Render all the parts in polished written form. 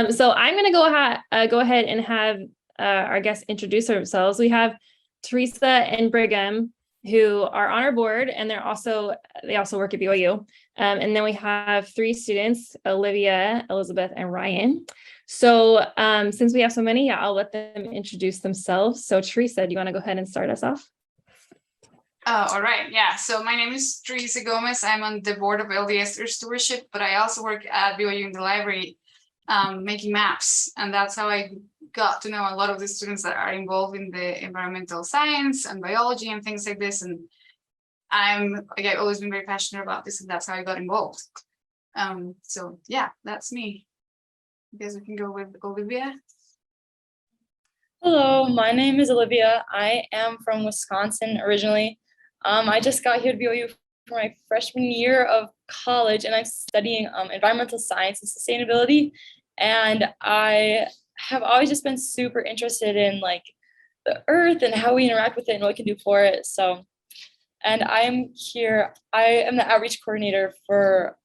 So I'm going to go ahead and have our guests introduce themselves. We have Teresa and Brigham, who are on our board, and they also work at BYU. And then we have three students: Olivia, Elizabeth, and Ryan. So since we have so many, I'll let them introduce themselves. So Teresa, do you want to go ahead and start us off? All right. Yeah. So my name is Teresa Gomez. I'm on the board of LDS Stewardship, but I also work at BYU in the library making maps. And that's how I got to know a lot of the students that are involved in the environmental science and biology and things like this. And I've always been very passionate about this, and that's how I got involved. So yeah, that's me. I guess we can go with Olivia. Hello, my name is Olivia. I am from Wisconsin originally. I just got here to BYU for my freshman year of college, and I'm studying environmental science and sustainability. And I have always just been super interested in like the earth and how we interact with it and what we can do for it. So, and I'm here, I am the outreach coordinator for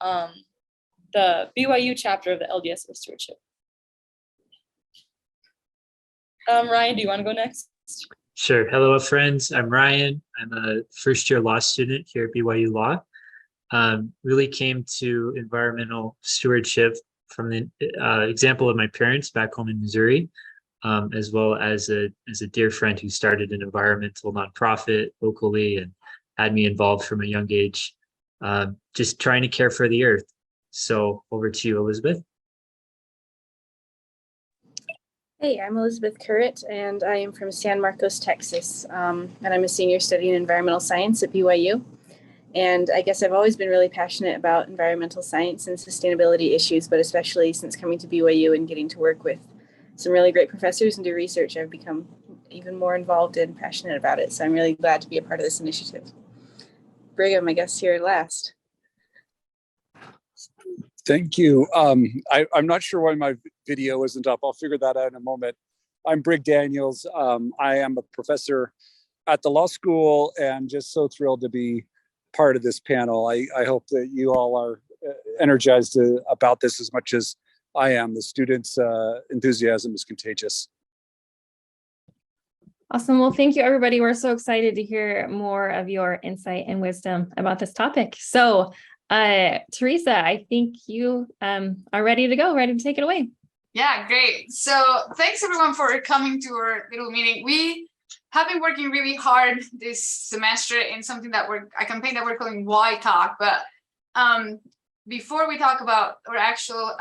the BYU chapter of the LDS Stewardship. Ryan, do you want to go next? Sure. Hello, friends. I'm Ryan. I'm a first-year law student here at BYU Law. Really came to environmental stewardship from the example of my parents back home in Missouri, as well as a dear friend who started an environmental nonprofit locally and had me involved from a young age, just trying to care for the earth. So over to you, Elizabeth. Hey, I'm Elizabeth Currett, and I am from San Marcos, Texas, and I'm a senior studying environmental science at BYU. And I guess I've always been really passionate about environmental science and sustainability issues, but especially since coming to BYU and getting to work with some really great professors and do research, I've become even more involved and passionate about it. So I'm really glad to be a part of this initiative. Brigham, I guess you're last. Thank you. I'm not sure why my video isn't up. I'll figure that out in a moment. I'm Brig Daniels. I am a professor at the law school and just so thrilled to be part of this panel. I hope that you all are energized about this as much as I am. The students' enthusiasm is contagious. Awesome. Well, thank you, everybody. We're so excited to hear more of your insight and wisdom about this topic. So Teresa, I think you are ready to go, ready to take it away. Yeah, great. So thanks everyone for coming to our little meeting. We have been working really hard this semester in something that a campaign that we're calling Why Talk. But before we talk about our actual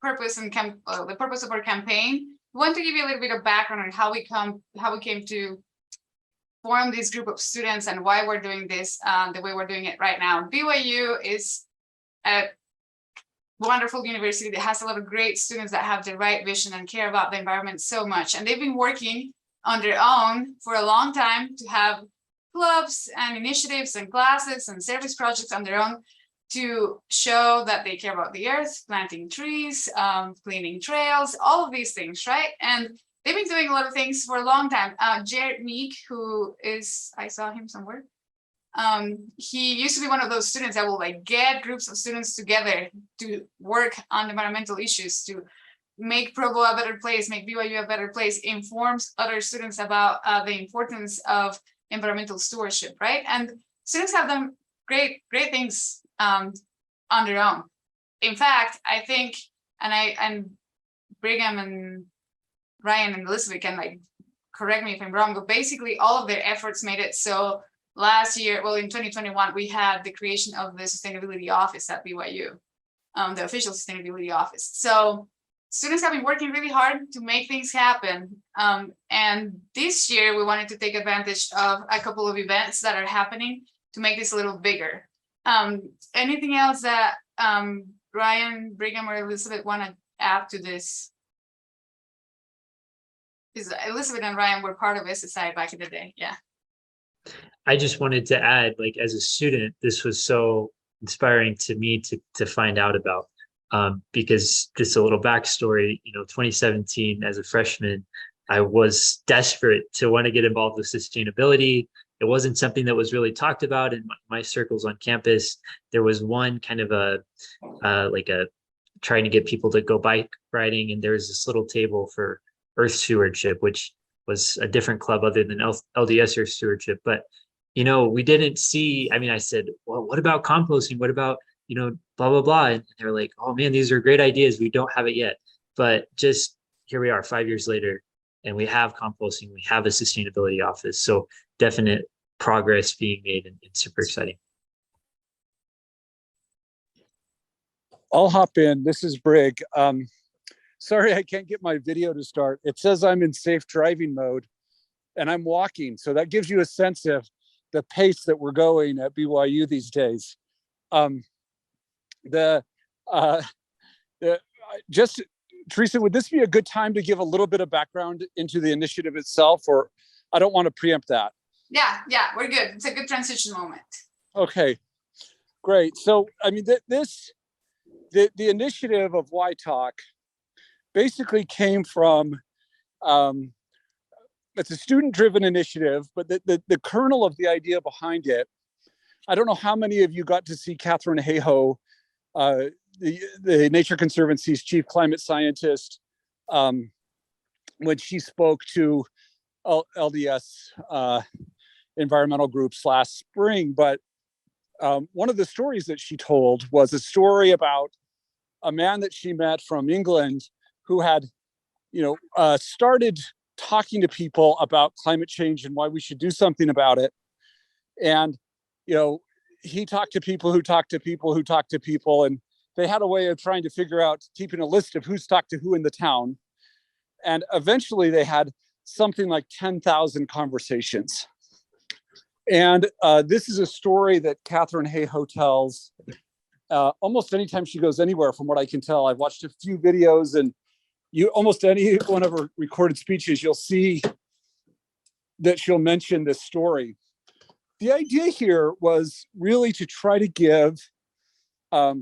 purpose and the purpose of our campaign, we want to give you a little bit of background on how we came to form this group of students and why we're doing this the way we're doing it right now. BYU is a wonderful university that has a lot of great students that have the right vision and care about the environment so much. And they've been working on their own for a long time to have clubs and initiatives and classes and service projects on their own to show that they care about the earth, planting trees, cleaning trails, all of these things, right? And they've been doing a lot of things for a long time. Jared Meek, who is, I saw him somewhere. He used to be one of those students that will like get groups of students together to work on environmental issues, to make Provo a better place, make BYU a better place, informs other students about the importance of environmental stewardship, right? And students have done great things on their own. In fact, I think, and Brigham and Ryan and Elizabeth can like correct me if I'm wrong, but basically all of their efforts made it so last year, well, in 2021, we had the creation of the sustainability office at BYU, the official sustainability office. So students have been working really hard to make things happen. And this year we wanted to take advantage of a couple of events that are happening to make this a little bigger. Anything else that Ryan, Brigham, or Elizabeth want to add to this? Because Elizabeth and Ryan were part of SSI back in the day. Yeah. I just wanted to add, like, as a student, this was so inspiring to me to find out about, because just a little backstory, 2017 as a freshman, I was desperate to want to get involved with sustainability. It wasn't something that was really talked about in my circles on campus. There was one kind of a trying to get people to go bike riding. And there was this little table for Earth Stewardship, which was a different club other than LDS Earth Stewardship. But, we didn't see, I mean, I said, well, what about composting? What about, blah, blah, blah. And they're like, oh man, these are great ideas. We don't have it yet. But just here we are 5 years later, and we have composting, we have a sustainability office. So definite progress being made, and super exciting. I'll hop in. This is Brig. Sorry, I can't get my video to start. It says I'm in safe driving mode and I'm walking. So that gives you a sense of the pace that we're going at BYU these days. Just, Teresa, would this be a good time to give a little bit of background into the initiative itself, or I don't want to preempt that? Yeah, we're good. It's a good transition moment. Okay, great. So, I mean, the initiative of Why Talk basically came from, it's a student-driven initiative, but the kernel of the idea behind it, I don't know how many of you got to see Katharine Hayhoe, the Nature Conservancy's chief climate scientist, when she spoke to LDS environmental groups last spring. But one of the stories that she told was a story about a man that she met from England who had, started talking to people about climate change and why we should do something about it. And, he talked to people who talked to people who talked to people, and they had a way of trying to figure out, keeping a list of who's talked to who in the town. And eventually they had something like 10,000 conversations. And this is a story that Katharine Hayhoe tells almost anytime she goes anywhere, from what I can tell. I've watched a few videos, and almost any one of her recorded speeches, you'll see that she'll mention this story. The idea here was really to try to give Katharine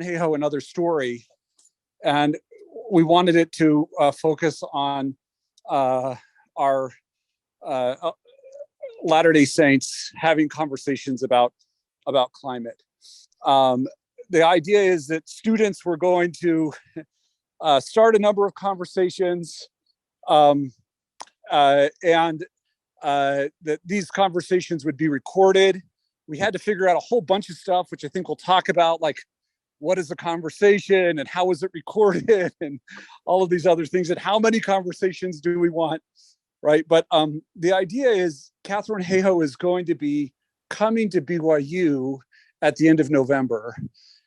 Hayhoe another story, and we wanted it to focus on our Latter-day Saints having conversations about climate. The idea is that students were going to start a number of conversations, and that these conversations would be recorded. We had to figure out a whole bunch of stuff, which I think we'll talk about, like what is a conversation and how is it recorded and all of these other things, and how many conversations do we want, right? But the idea is Katharine Hayhoe is going to be coming to BYU at the end of November.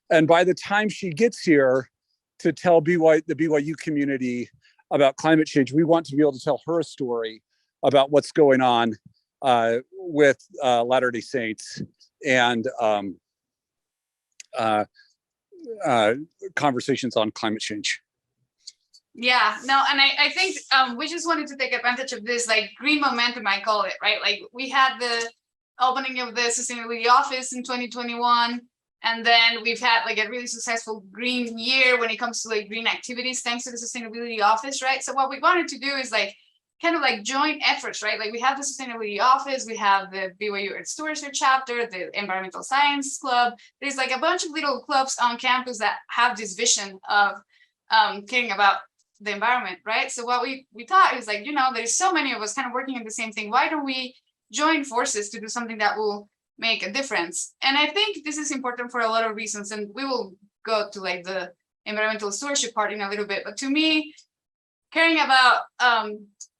And by the time she gets here to tell the BYU community about climate change, we want to be able to tell her a story about what's going on with Latter-day Saints and conversations on climate change. Yeah, no, and I think we just wanted to take advantage of this like green momentum, I call it, right? Like we had the opening of the sustainability office in 2021, and then we've had like a really successful green year when it comes to like green activities thanks to the sustainability office, right? So what we wanted to do is like kind of like joint efforts, right? Like we have the sustainability office, we have the BYU Earth Stewardship chapter, the environmental science club. There's like a bunch of little clubs on campus that have this vision of caring about the environment, right? So what we thought is like, there's so many of us kind of working on the same thing. Why don't we join forces to do something that will make a difference? And I think this is important for a lot of reasons, and we will go to like the environmental stewardship part in a little bit. But to me, caring about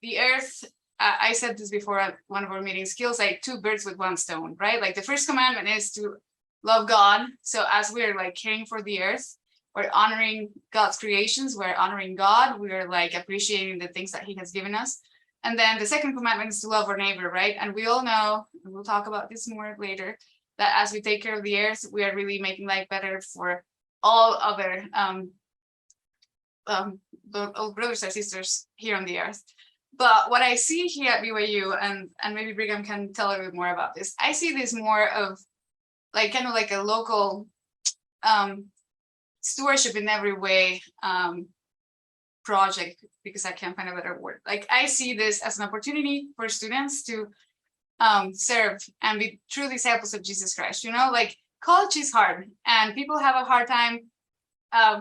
the earth, I said this before at one of our meetings, kills like two birds with one stone, right? Like the first commandment is to love God. So as we're like caring for the earth, we're honoring God's creations, we're honoring God, we're like appreciating the things that he has given us. And then the second commandment is to love our neighbor, right? And we all know, and we'll talk about this more later, that as we take care of the earth, we are really making life better for all other brothers and sisters here on the earth. But what I see here at BYU, and maybe Brigham can tell a little bit more about this, I see this more of like kind of like a local stewardship in every way project, because I can't find a better word. Like I see this as an opportunity for students to serve and be true disciples of Jesus Christ. Like college is hard and people have a hard time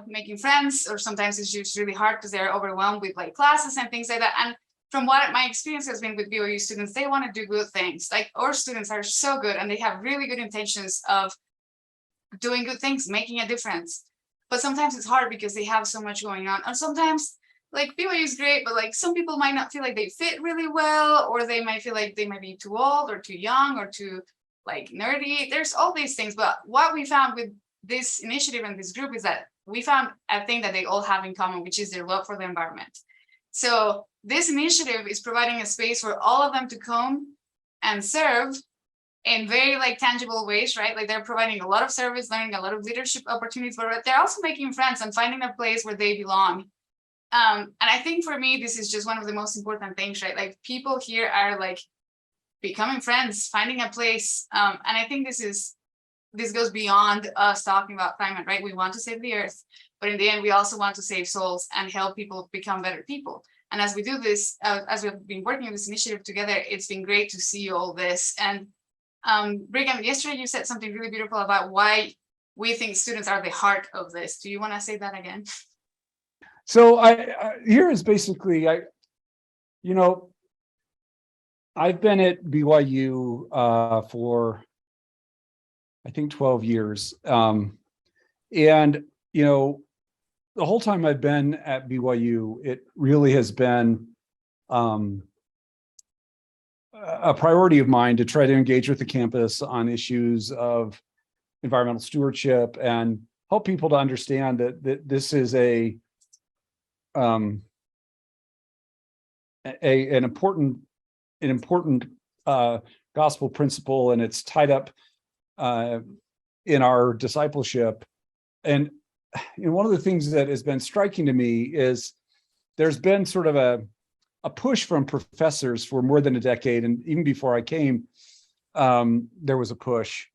making friends, or sometimes it's just really hard because they're overwhelmed with like classes and things like that. And from what my experience has been with BYU students, they want to do good things. Like our students are so good and they have really good intentions of doing good things, making a difference. But sometimes it's hard because they have so much going on. And sometimes like BYU is great, but like some people might not feel like they fit really well, or they might feel like they might be too old or too young or too like nerdy. There's all these things. But what we found with this initiative and this group is that we found a thing that they all have in common, which is their love for the environment. So this initiative is providing a space for all of them to come and serve in very like tangible ways, right? Like they're providing a lot of service, learning a lot of leadership opportunities, but they're also making friends and finding a place where they belong. And I think for me, this is just one of the most important things, right? Like people here are like becoming friends, finding a place. And I think this goes beyond us talking about climate, right? We want to save the earth, but in the end, we also want to save souls and help people become better people. And as we do this, as we've been working on this initiative together, it's been great to see all this. And Brigham, yesterday you said something really beautiful about why we think students are the heart of this. Do you want to say that again? So here is basically, you know, I've been at BYU for, I think 12 years. And, you know, the whole time I've been at BYU, it really has been a priority of mine to try to engage with the campus on issues of environmental stewardship and help people to understand that this is an important gospel principle, and it's tied up in our discipleship. And you know, one of the things that has been striking to me is there's been sort of a push from professors for more than a decade, and even before I came, there was a push.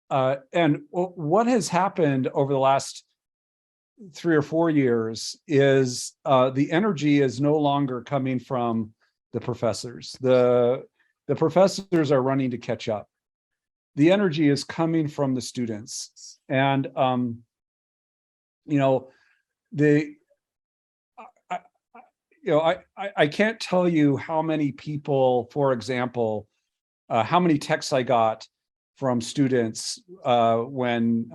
And what has happened over the last 3 or 4 years is the energy is no longer coming from the professors. The professors are running to catch up. The energy is coming from the students. And you know, I can't tell you how many people, for example, how many texts I got from students when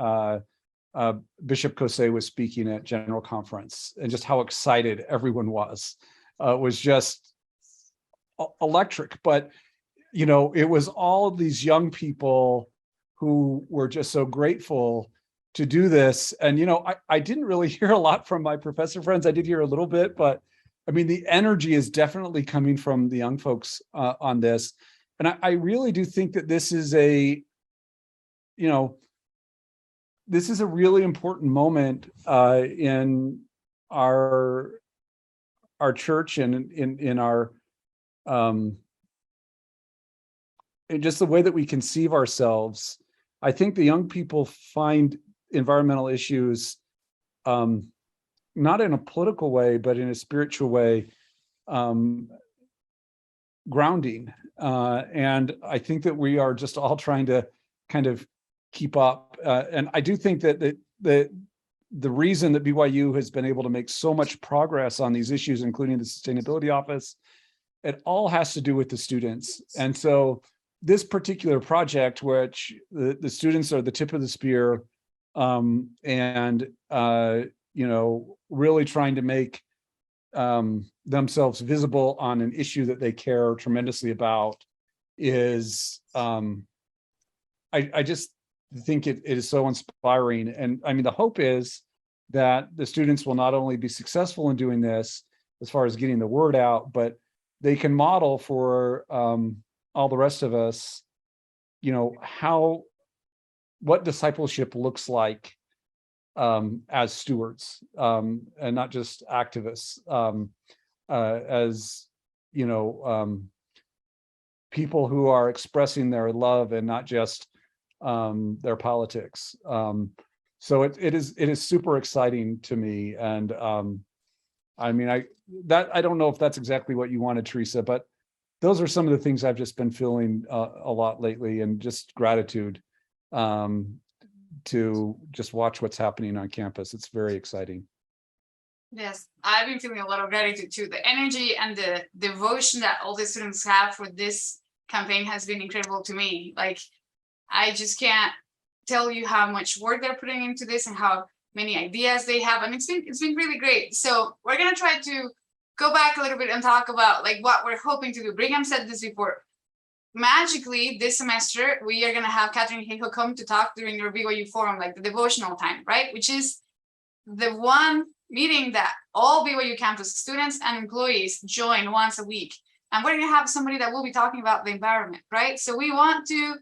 Bishop Kosei was speaking at General Conference, and just how excited everyone was. It was just electric. But, you know, it was all of these young people who were just so grateful to do this. And, you know, I didn't really hear a lot from my professor friends. I did hear a little bit, but I mean, the energy is definitely coming from the young folks on this. And I really do think that this is a, you know, this is a really important moment in our church and in our, in just the way that we conceive ourselves. I think the young people find environmental issues, not in a political way, but in a spiritual way, grounding. And I think that we are just all trying to kind of keep up. And I do think that the reason that BYU has been able to make so much progress on these issues, including the Sustainability Office, it all has to do with the students. And so this particular project, which the students are the tip of the spear, and you know, really trying to make themselves visible on an issue that they care tremendously about, is I just think it is so inspiring. And I mean, the hope is that the students will not only be successful in doing this as far as getting the word out, but they can model for all the rest of us, you know, what discipleship looks like as stewards, and not just activists, as, you know, people who are expressing their love and not just their politics. So it is super exciting to me. And I mean, I don't know if that's exactly what you wanted, Teresa, but those are some of the things I've just been feeling a lot lately, and just gratitude to just watch what's happening on campus. It's very exciting. Yes, I've been feeling a lot of gratitude too. The energy and the devotion that all the students have for this campaign has been incredible to me. Like, I just can't tell you how much work they're putting into this and how many ideas they have, and it's been really great. So we're gonna try to go back a little bit and talk about like what we're hoping to do. Brigham said this before. Magically, this semester we are gonna have Catherine Hinkle come to talk during your BYU forum, like the devotional time, right? Which is the one meeting that all BYU campus students and employees join once a week. And we're gonna have somebody that will be talking about the environment, right? So we want to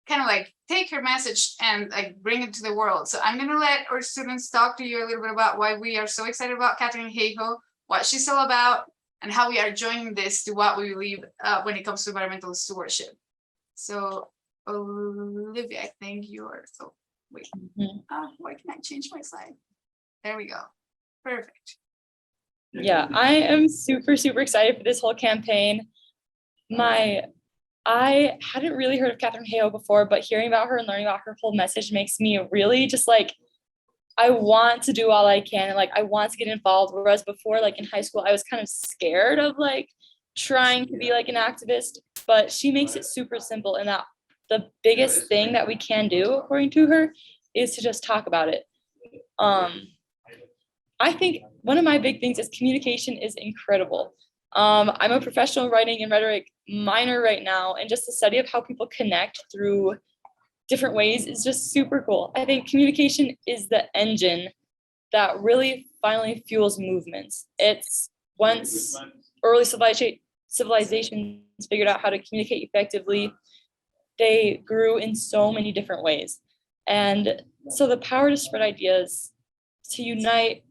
kind of like take her message and like bring it to the world. So I'm gonna let our students talk to you a little bit about why we are so excited about Catherine Hayhoe, what she's all about, and how we are joining this to what we believe when it comes to environmental stewardship. So Olivia, I think you are, so wait, why can I change my slide? There we go, perfect. Yeah, I am super, super excited for this whole campaign. I hadn't really heard of Catherine Hayhoe before, but hearing about her and learning about her whole message makes me really just like, I want to do all I can. And like, I want to get involved. Whereas before, like in high school, I was kind of scared of like trying to be like an activist, but she makes it super simple. And that the biggest thing that we can do, according to her, is to just talk about it. I think one of my big things is communication is incredible. I'm a professional writing and rhetoric minor right now, and just the study of how people connect through different ways is just super cool. I think communication is the engine that really finally fuels movements. It's once early civilizations figured out how to communicate effectively, they grew in so many different ways. And so the power to spread ideas, to unite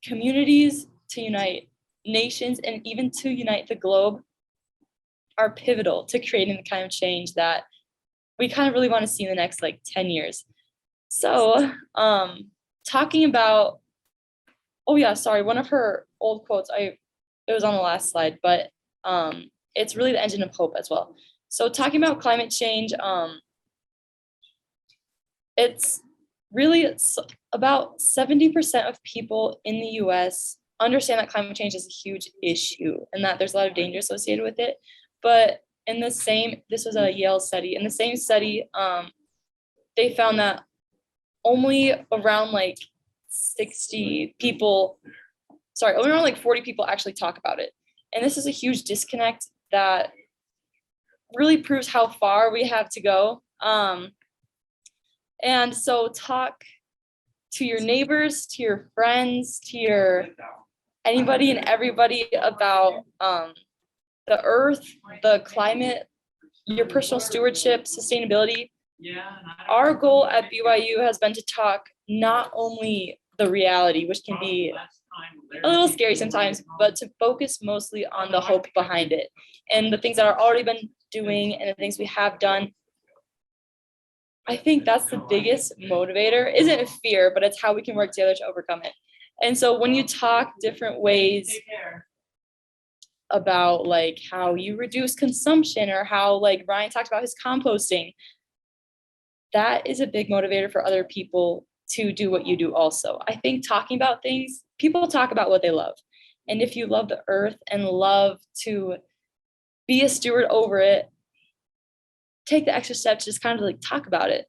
communities, to unite nations, and even to unite the globe are pivotal to creating the kind of change that we kind of really want to see in the next like 10 years. So talking about, oh yeah, sorry, one of her old quotes, it was on the last slide, but it's really the engine of hope as well. So talking about climate change, it's really about 70% of people in the US understand that climate change is a huge issue and that there's a lot of danger associated with it. But in the same, this was a Yale study, in the same study, they found that only around like 60 people, only around like 40 people actually talk about it. And this is a huge disconnect that really proves how far we have to go. And so talk to your neighbors, to your friends, to anybody and everybody about the earth, the climate, your personal stewardship, sustainability. Our goal at BYU has been to talk not only the reality, which can be a little scary sometimes, but to focus mostly on the hope behind it and the things that are already been doing and the things we have done. I think that's the biggest motivator. Isn't fear, but it's how we can work together to overcome it. And so when you talk different ways about like how you reduce consumption or how like Ryan talked about his composting, that is a big motivator for other people to do what you do also. I think talking about things, people talk about what they love. And if you love the earth and love to be a steward over it, take the extra step to just kind of like talk about it.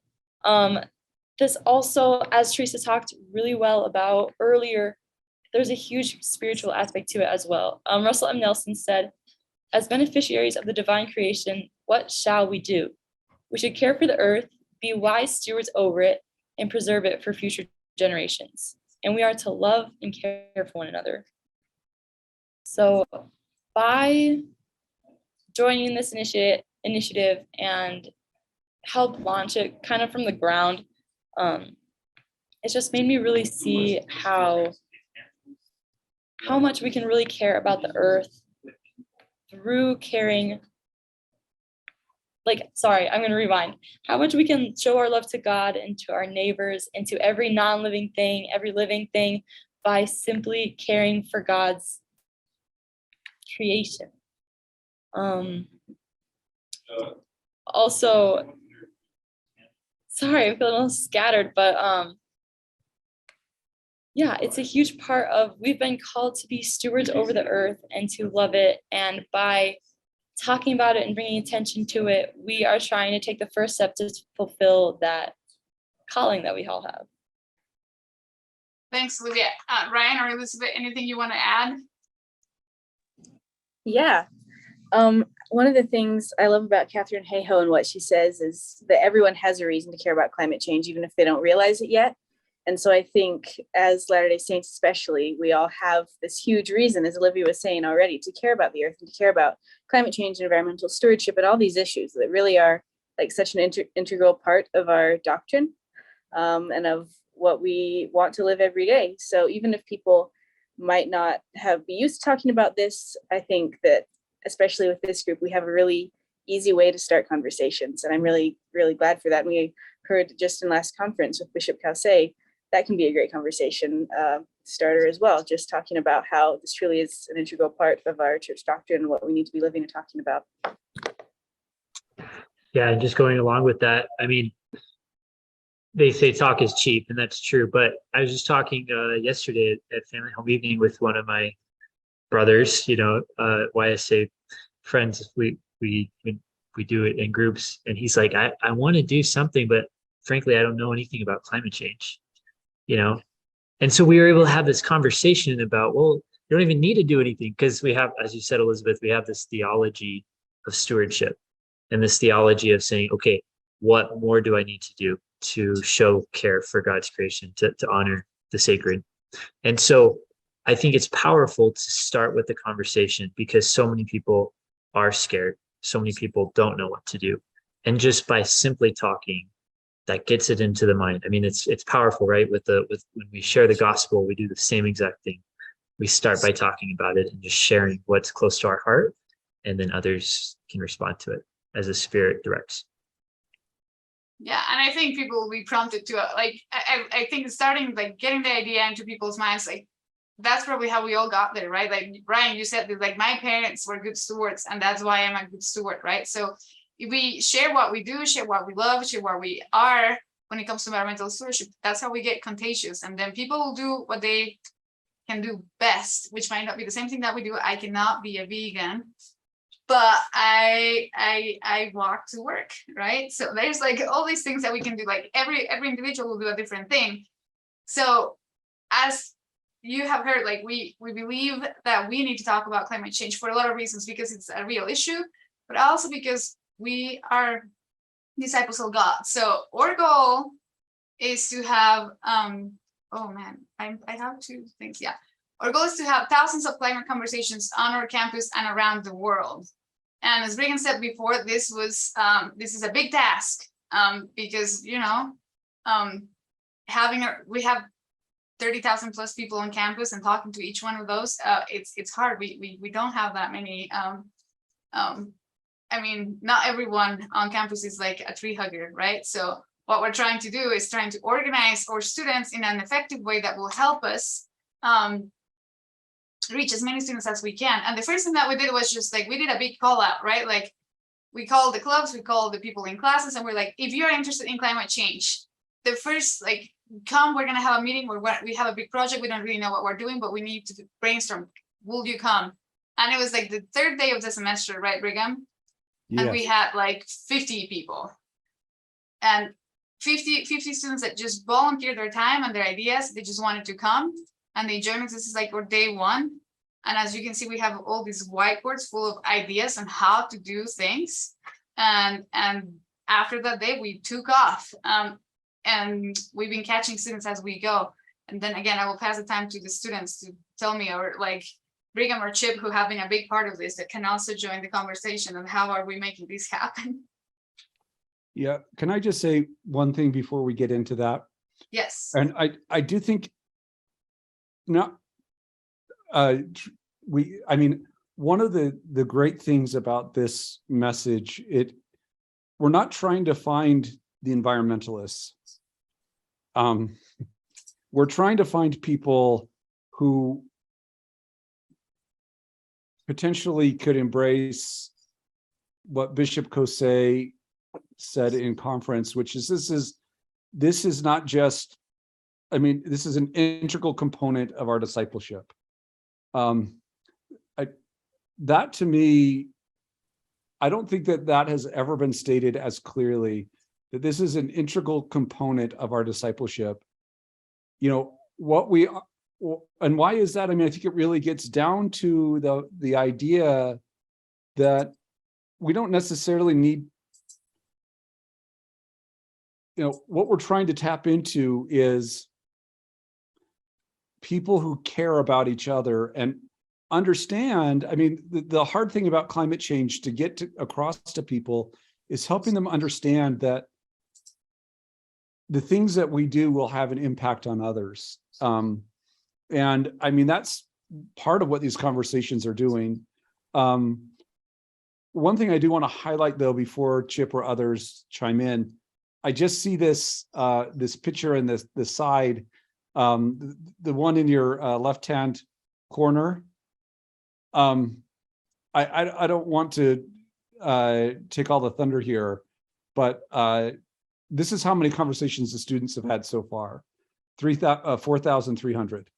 This also, as Teresa talked really well about earlier, there's a huge spiritual aspect to it as well. Russell M. Nelson said, as beneficiaries of the divine creation, what shall we do? We should care for the earth, be wise stewards over it, and preserve it for future generations. And we are to love and care for one another. So by joining this initiative and help launch it kind of from the ground, it's just made me really see how much we can really care about the earth through caring. I'm going to rewind. How much we can show our love to God and to our neighbors and to every non-living thing, every living thing, by simply caring for God's creation. Also, sorry, I feel a little scattered, but yeah, it's a huge part of, we've been called to be stewards over the earth and to love it. And by talking about it and bringing attention to it, we are trying to take the first step to fulfill that calling that we all have. Thanks, Olivia. Ryan or Elizabeth, anything you want to add? Yeah. One of the things I love about Catherine Hayhoe and what she says is that everyone has a reason to care about climate change, even if they don't realize it yet. And so I think as Latter-day Saints especially, we all have this huge reason, as Olivia was saying already, to care about the earth and to care about climate change and environmental stewardship and all these issues that really are like such an integral part of our doctrine and of what we want to live every day. So even if people might not be used to talking about this, I think that especially with this group, we have a really easy way to start conversations. And I'm really, really glad for that. And we heard just in last conference with Bishop Caussé, that can be a great conversation starter as well. Just talking about how this truly is an integral part of our church doctrine and what we need to be living and talking about. Yeah, and just going along with that, I mean, they say talk is cheap, and that's true. But I was just talking yesterday at family home evening with one of my brothers, YSA friends. We do it in groups, and he's like, I want to do something, but frankly, I don't know anything about climate change, And so we were able to have this conversation about, well, you don't even need to do anything because we have, as you said, Elizabeth, we have this theology of stewardship and this theology of saying, okay, what more do I need to do to show care for God's creation, to honor the sacred? And so I think it's powerful to start with the conversation because so many people are scared. So many people don't know what to do. And just by simply talking, that gets it into the mind. I mean, it's powerful, right? With when we share the gospel, we do the same exact thing. We start by talking about it and just sharing what's close to our heart, and then others can respond to it as the Spirit directs. Yeah, and I think people will be prompted to I think starting getting the idea into people's minds, that's probably how we all got there, right? Like Brian, you said that my parents were good stewards, and that's why I'm a good steward, right? So if we share what we do, share what we love, share what we are when it comes to environmental stewardship, that's how we get contagious. And then people will do what they can do best, which might not be the same thing that we do. I cannot be a vegan, but I walk to work, right? So there's all these things that we can do. Every individual will do a different thing. So as you have heard, we believe that we need to talk about climate change for a lot of reasons, because it's a real issue, but also because we are disciples of God. So our goal is to have, oh man, I have two things. Yeah. Our goal is to have thousands of climate conversations on our campus and around the world. And as Regan said before, this is a big task because, we have 30,000 plus people on campus, and talking to each one of those, it's hard. We don't have that many. I mean, not everyone on campus is like a tree hugger, right? So what we're trying to do is trying to organize our students in an effective way that will help us reach as many students as we can. And the first thing that we did was just we did a big call out, right? We called the clubs, we called the people in classes, and we're like, if you're interested in climate change, the first, come, we're gonna have a meeting where we have a big project. We don't really know what we're doing, but we need to brainstorm. Will you come? And it was the third day of the semester, right, Brigham? Yes. And we had 50 people, and 50 students that just volunteered their time and their ideas. They just wanted to come, and they joined us. This is our day one. And as you can see, we have all these whiteboards full of ideas on how to do things. And after that day, we took off. And we've been catching students as we go. And then again, I will pass the time to the students to tell me, or Brigham or Chip, who have been a big part of this, that can also join the conversation on how are we making this happen. Yeah, can I just say one thing before we get into that? Yes. And I do think I mean, one of the great things about this message, we're not trying to find the environmentalists. We're trying to find people who potentially could embrace what Bishop Caussé said in conference, which is this is this is not just, I mean, this is an integral component of our discipleship. That to me, I don't think that has ever been stated as clearly, that this is an integral component of our discipleship. You know, what we, and why is that? I mean, I think it really gets down to the idea that we don't necessarily need, you know, what we're trying to tap into is people who care about each other and understand. I mean, the hard thing about climate change to get across to people is helping them understand that the things that we do will have an impact on others. And I mean, that's part of what these conversations are doing. One thing I do want to highlight, though, before Chip or others chime in, I just see this this picture in the side, the one in your left-hand corner. I don't want to take all the thunder here, but this is how many conversations the students have had so far: 4,300.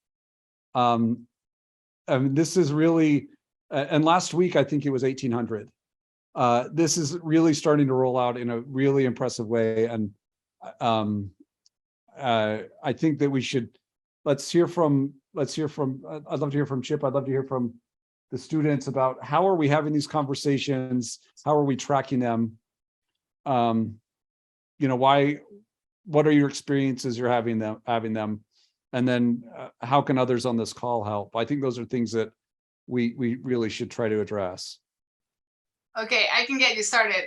I mean, this is really, and last week I think it was 1,800. This is really starting to roll out in a really impressive way, and I think that we should let's hear from. I'd love to hear from Chip. I'd love to hear from the students about how are we having these conversations? How are we tracking them? You know, what are your experiences you're having them? And then how can others on this call help? I think those are things that we really should try to address. Okay, I can get you started.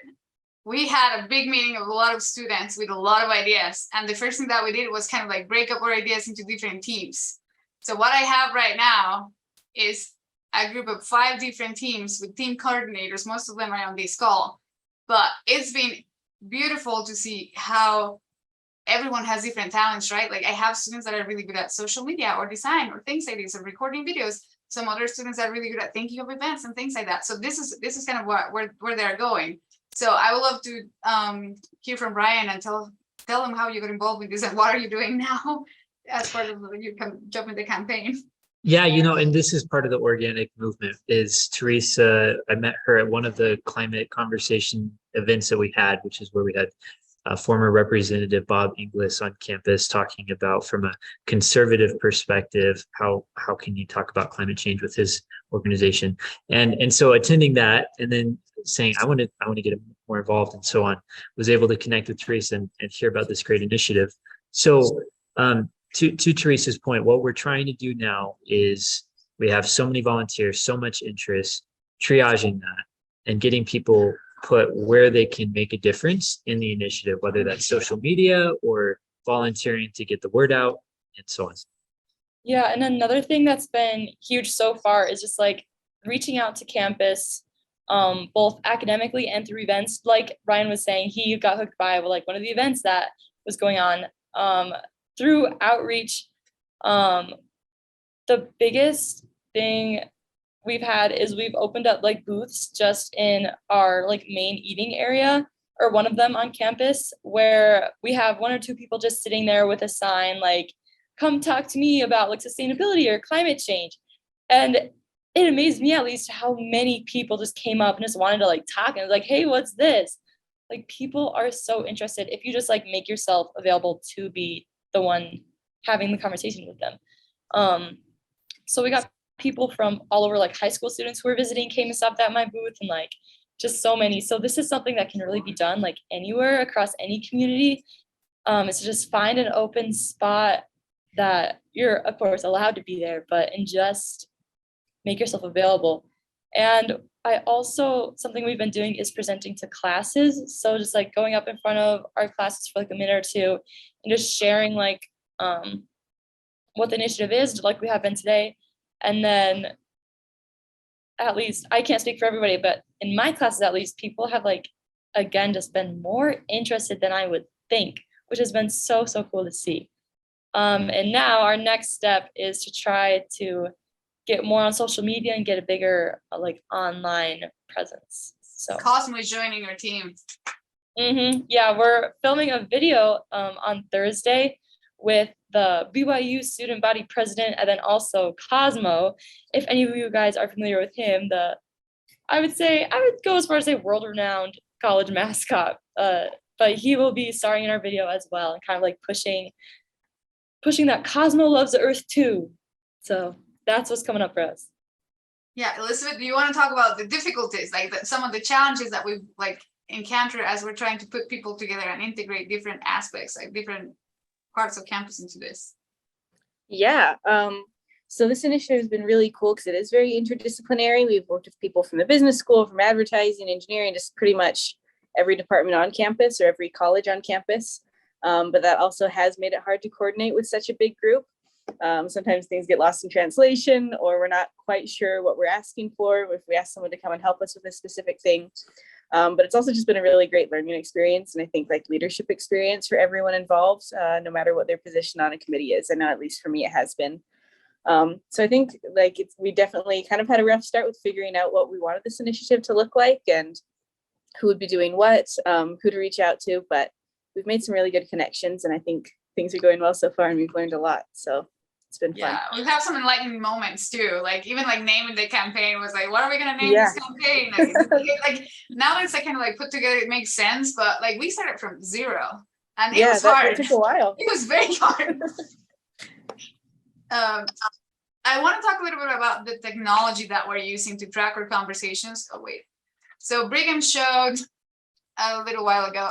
We had a big meeting of a lot of students with a lot of ideas. And the first thing that we did was kind of like break up our ideas into different teams. So what I have right now is a group of 5 different teams with team coordinators. Most of them are on this call, but it's been beautiful to see how everyone has different talents, right? Like I have students that are really good at social media or design or things like this, or recording videos. Some other students are really good at thinking of events and things like that. So this is kind of where they're going. So I would love to hear from Brian and tell them how you got involved with this and what are you doing now as part of your job in the campaign. Yeah, you know, and this is part of the organic movement. Is Teresa, I met her at one of the climate conversation events that we had, which is where we had former Representative Bob Inglis on campus talking about, from a conservative perspective, how can you talk about climate change with his organization, and so attending that and then saying I want to get more involved and so on, was able to connect with Teresa and hear about this great initiative. So to Teresa's point, what we're trying to do now is we have so many volunteers, so much interest, triaging that and getting people put where they can make a difference in the initiative, whether that's social media or volunteering to get the word out and so on. Yeah, and another thing that's been huge so far is just like reaching out to campus, both academically and through events. Like Ryan was saying, he got hooked by like one of the events that was going on. Through outreach, the biggest thing we've had is we've opened up like booths just in our like main eating area, or one of them on campus, where we have 1 or 2 people just sitting there with a sign like, come talk to me about like sustainability or climate change. And it amazed me at least how many people just came up and just wanted to like talk, and was like, hey, what's this? Like people are so interested if you just like make yourself available to be the one having the conversation with them. So we got people from all over, like high school students who were visiting came and stopped at my booth, and like just so many. So this is something that can really be done like anywhere across any community. It's to just find an open spot that you're of course allowed to be there, and just make yourself available. And I also, something we've been doing is presenting to classes. So just like going up in front of our classes for like a minute or two and just sharing like what the initiative is, like we have been today. And then at least, I can't speak for everybody, but in my classes at least, people have like, again, just been more interested than I would think, which has been so cool to see. And now our next step is to try to get more on social media and get a bigger like online presence. So Cosmo is joining our team. Yeah, we're filming a video on Thursday with the BYU student body president and then also Cosmo. If any of you guys are familiar with him, I would go as far as say world-renowned college mascot. But he will be starring in our video as well and kind of like pushing that Cosmo loves the earth too. So that's what's coming up for us. Yeah, Elizabeth, do you want to talk about the difficulties, like some of the challenges that we've like encountered as we're trying to put people together and integrate different aspects, like different parts of campus into this? Yeah. So this initiative has been really cool because it is very interdisciplinary. We've worked with people from the business school, from advertising, engineering, just pretty much every department on campus or every college on campus. But that also has made it hard to coordinate with such a big group. Sometimes things get lost in translation, or we're not quite sure what we're asking for if we ask someone to come and help us with a specific thing. But it's also just been a really great learning experience, and I think like leadership experience for everyone involved, no matter what their position on a committee is. I know at least for me it has been. So I think like we definitely kind of had a rough start with figuring out what we wanted this initiative to look like and who would be doing what, who to reach out to. But we've made some really good connections, and I think things are going well so far, and we've learned a lot. So it's been fun. Yeah, we have some enlightening moments too. Like even like naming the campaign was like, what are we gonna name this campaign? Like now that it's like kind of like put together, it makes sense. But like we started from zero, and it was hard. It took a while. It was very hard. I want to talk a little bit about the technology that we're using to track our conversations. Oh wait, so Brigham showed a little while ago.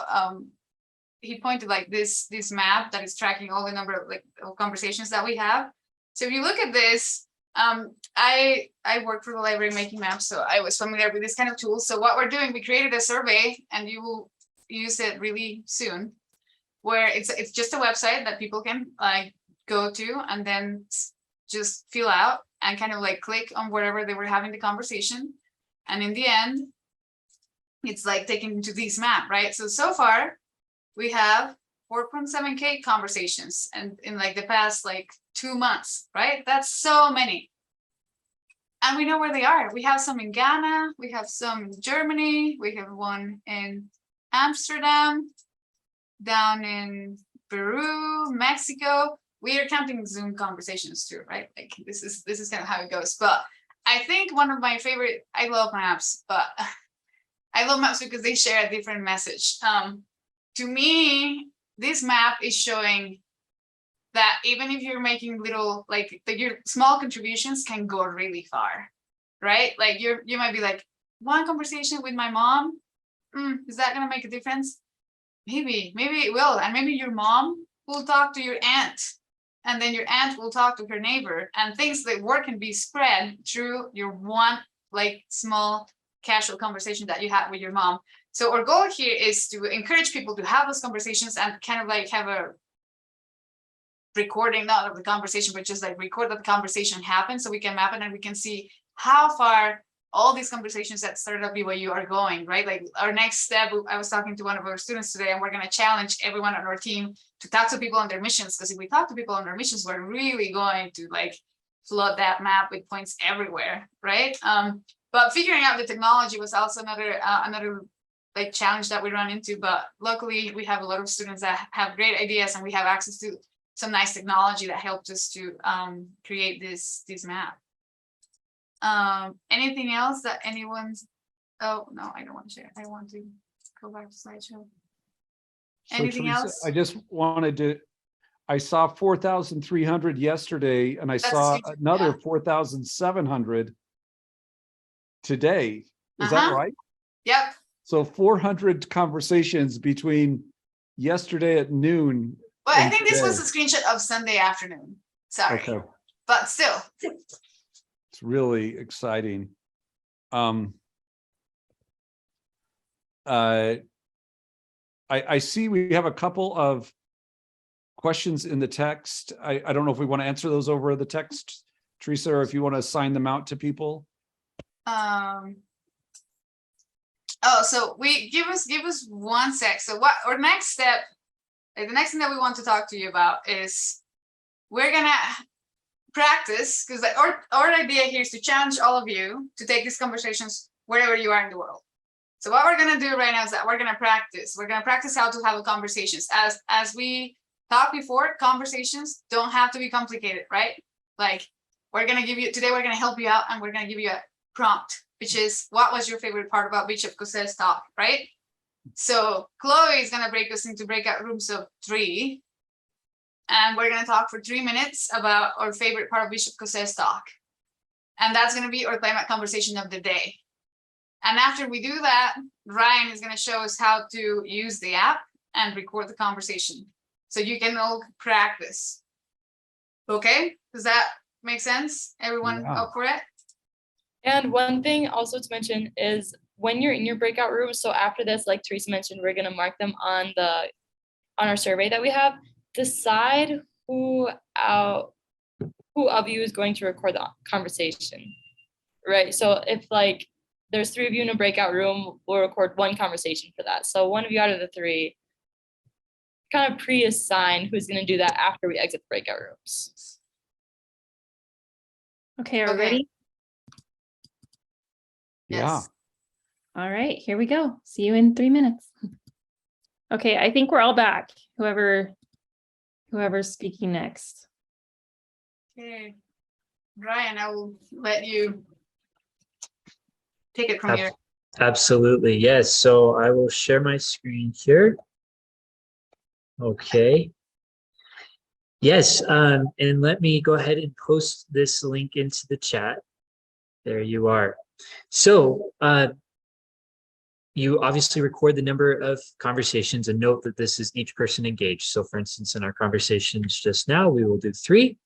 He pointed like this map that is tracking all the number of like conversations that we have. So if you look at this, I work for the library making maps, so I was familiar with this kind of tool. So what we're doing, we created a survey, and you will use it really soon, where it's just a website that people can like go to and then just fill out and kind of like click on wherever they were having the conversation. And in the end, it's like taken to this map, right? So far, we have 4.7K conversations and in like the past like 2 months, right? That's so many. And we know where they are. We have some in Ghana, we have some in Germany, we have one in Amsterdam, down in Peru, Mexico. We are counting Zoom conversations too, right? Like this is kind of how it goes. But I think one of my favorite, I love maps, but I love maps because they share a different message. To me, this map is showing that even if you're making little, like your small contributions can go really far, right? Like you might be like, one conversation with my mom, is that gonna make a difference? Maybe it will. And maybe your mom will talk to your aunt, and then your aunt will talk to her neighbor, and things that work can be spread through your one like small casual conversation that you had with your mom. So our goal here is to encourage people to have those conversations and kind of like have a recording, not of the conversation, but just like record that the conversation happened so we can map it and we can see how far all these conversations that started at BYU are going, right? Like our next step, I was talking to one of our students today, and we're going to challenge everyone on our team to talk to people on their missions, because if we talk to people on their missions, we're really going to like flood that map with points everywhere, right? But figuring out the technology was also another like challenge that we run into. But luckily, we have a lot of students that have great ideas, and we have access to some nice technology that helped us to create this map. Anything else that anyone's? Oh no, I don't want to share. I want to go back to slideshow. Anything else? I just wanted to. I saw 4,300 yesterday, and I saw another 4,700 today. Is that right? Yep. So 400 conversations between yesterday at noon. Well, I think this was a screenshot of Sunday afternoon. Sorry, okay. But still. It's really exciting. I see we have a couple of questions in the text. I don't know if we want to answer those over the text, Teresa, or if you want to assign them out to people. So we give us 1 sec. So what our next step, like the next thing that we want to talk to you about is we're gonna practice, because our idea here is to challenge all of you to take these conversations wherever you are in the world. So what we're gonna do right now is that we're gonna practice. We're gonna practice how to have conversations. As we talked before, conversations don't have to be complicated, right? Like we're gonna give you today, we're gonna help you out, and we're gonna give you a prompt, which is what was your favorite part about Bishop Cose's talk, right? So Chloe is gonna break us into breakout rooms of 3, and we're gonna talk for 3 minutes about our favorite part of Bishop Cose's talk, and that's gonna be our climate conversation of the day. And after we do that, Ryan is gonna show us how to use the app and record the conversation, so you can all practice. Okay, does that make sense? Everyone Yeah. up for it? And one thing also to mention is when you're in your breakout room, so after this, like Teresa mentioned, we're gonna mark them on our survey that we have. Decide who of you is going to record the conversation, right? So if like there's 3 of you in a breakout room, we'll record 1 conversation for that. So one of you out of the 3 kind of pre-assign who's gonna do that after we exit the breakout rooms. Okay, are we Okay. ready? Yes. All right, here we go. See you in 3 minutes. Okay, I think we're all back. Whoever's speaking next. Okay. Ryan, I will let you take it from Ab- here. Absolutely, yes. So I will share my screen here. Okay. Yes, and let me go ahead and post this link into the chat. There you are. So you obviously record the number of conversations, and note that this is each person engaged. So for instance, in our conversations just now, we will do 3.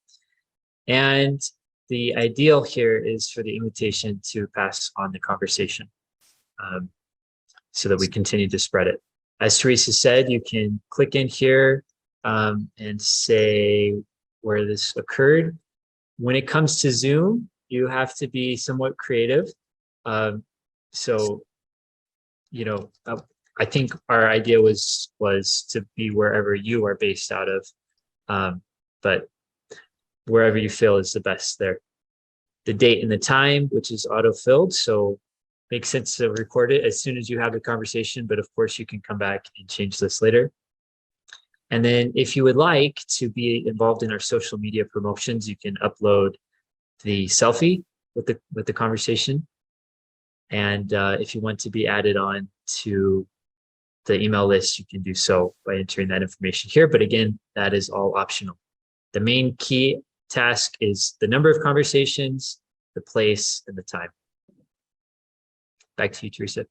And the ideal here is for the invitation to pass on the conversation so that we continue to spread it. As Teresa said, you can click in here and say where this occurred. When it comes to Zoom, you have to be somewhat creative. So, you know, I think our idea was to be wherever you are based out of, but wherever you feel is the best there. The date and the time, which is auto-filled, so makes sense to record it as soon as you have the conversation, but of course you can come back and change this later. And then if you would like to be involved in our social media promotions, you can upload the selfie with the conversation. And if you want to be added on to the email list, you can do so by entering that information here. But again, that is all optional. The main key task is the number of conversations, the place, and the time. Back to you, Teresa.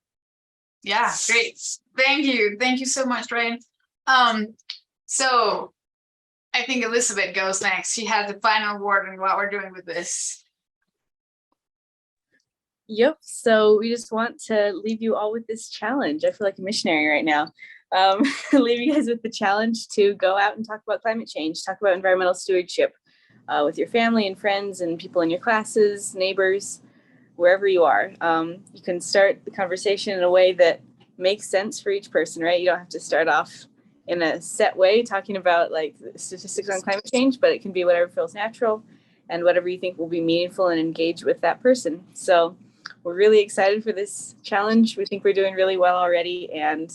Yeah, great. Thank you. Thank you so much, Ryan. So I think Elizabeth goes next. She has the final word on what we're doing with this. Yep. So we just want to leave you all with this challenge. I feel like a missionary right now. Leave you guys with the challenge to go out and talk about climate change, talk about environmental stewardship with your family and friends and people in your classes, neighbors, wherever you are. You can start the conversation in a way that makes sense for each person, right? You don't have to start off in a set way talking about like statistics on climate change, but it can be whatever feels natural and whatever you think will be meaningful and engage with that person. So we're really excited for this challenge. We think we're doing really well already, and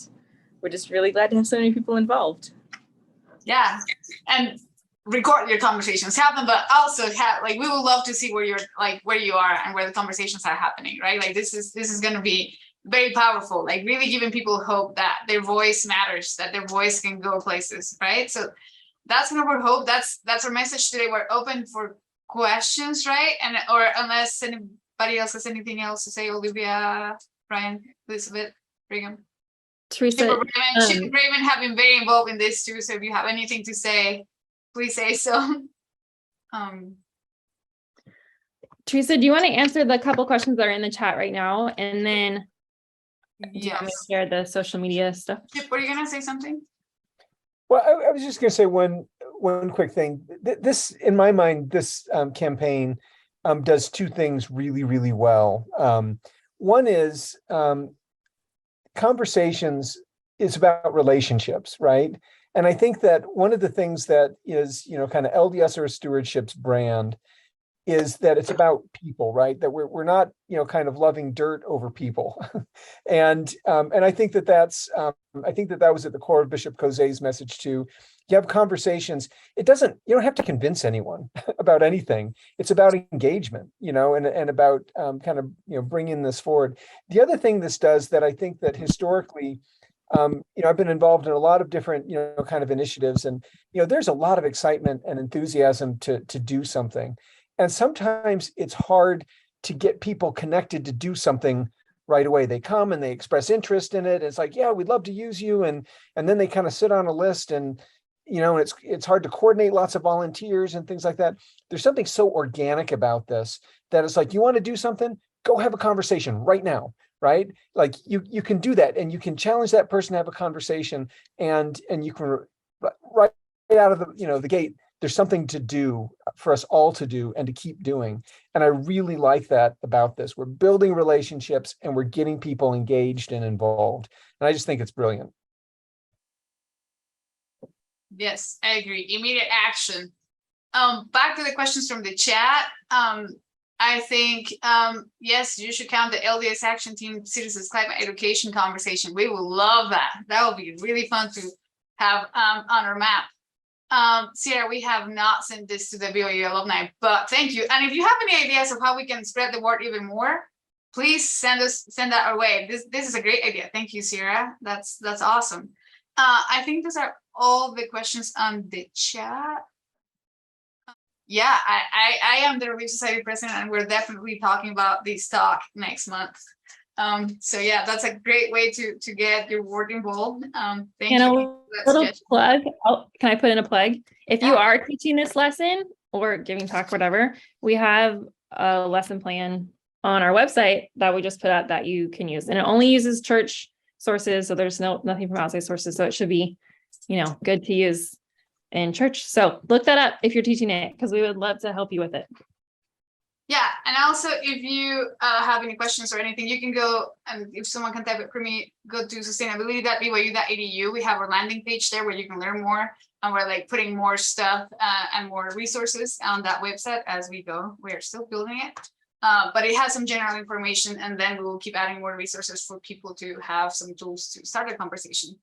we're just really glad to have so many people involved. Yeah, and record your conversations, have them, but also have like we would love to see where you are and where the conversations are happening, right? Like this is going to be very powerful, like really giving people hope that their voice matters, that their voice can go places, right? So that's kind of our hope. That's our message today. We're open for questions, right? And or unless anybody else has anything else to say, Olivia, Brian, Elizabeth, Brigham. Teresa, Chip and Raymond have been very involved in this too. So if you have anything to say, please say so. Teresa, do you want to answer the couple questions that are in the chat right now? And then do you want me to share the social media stuff? Chip, were you gonna say something? Well, I was just going to say one quick thing. This, in my mind, this campaign does 2 things really, really well. One is conversations is about relationships, right? And I think that one of the things that is, kind of LDS or Stewardship's brand is that it's about people, right? That we're not, kind of loving dirt over people. And I think that I think that was at the core of Bishop Coze's message too. You have conversations. You don't have to convince anyone about anything. It's about engagement, and about kind of, bringing this forward. The other thing this does that I think that historically, I've been involved in a lot of different, kind of initiatives, and, there's a lot of excitement and enthusiasm to do something. And sometimes it's hard to get people connected to do something right away. They come and they express interest in it. It's like, yeah, we'd love to use you. And then they kind of sit on a list, and, and it's hard to coordinate lots of volunteers and things like that. There's something so organic about this that it's like, you want to do something, go have a conversation right now. Right? Like you can do that, and you can challenge that person to have a conversation, and you can right out of the gate, there's something to do for us all to do and to keep doing. And I really like that about this. We're building relationships and we're getting people engaged and involved. And I just think it's brilliant. Yes, I agree. Immediate action. Back to the questions from the chat. I think, yes, you should count the LDS Action Team Citizens Climate Education conversation. We will love that. That will be really fun to have on our map. Sierra, we have not sent this to the BYU alumni, but thank you. And if you have any ideas of how we can spread the word even more, please send that our way. This is a great idea. Thank you, Sierra. That's awesome. I think those are all the questions on the chat. Yeah, I am the Relief Society president, and we're definitely talking about this talk next month. So yeah, that's a great way to get your word involved. Thank And you. a little plug. Oh, can I put in a plug? If you Yeah. are teaching this lesson or giving talk, whatever, we have a lesson plan on our website that we just put out that you can use, and it only uses church sources, so there's nothing from outside sources, so it should be, good to use in church. So look that up if you're teaching it, because we would love to help you with it. Yeah, and also if you have any questions or anything, you can go, and if someone can type it for me, go to sustainability.byu.edu. We have our landing page there where you can learn more, and we're like putting more stuff and more resources on that website as we go. We're still building it, but it has some general information, and then we will keep adding more resources for people to have some tools to start a conversation.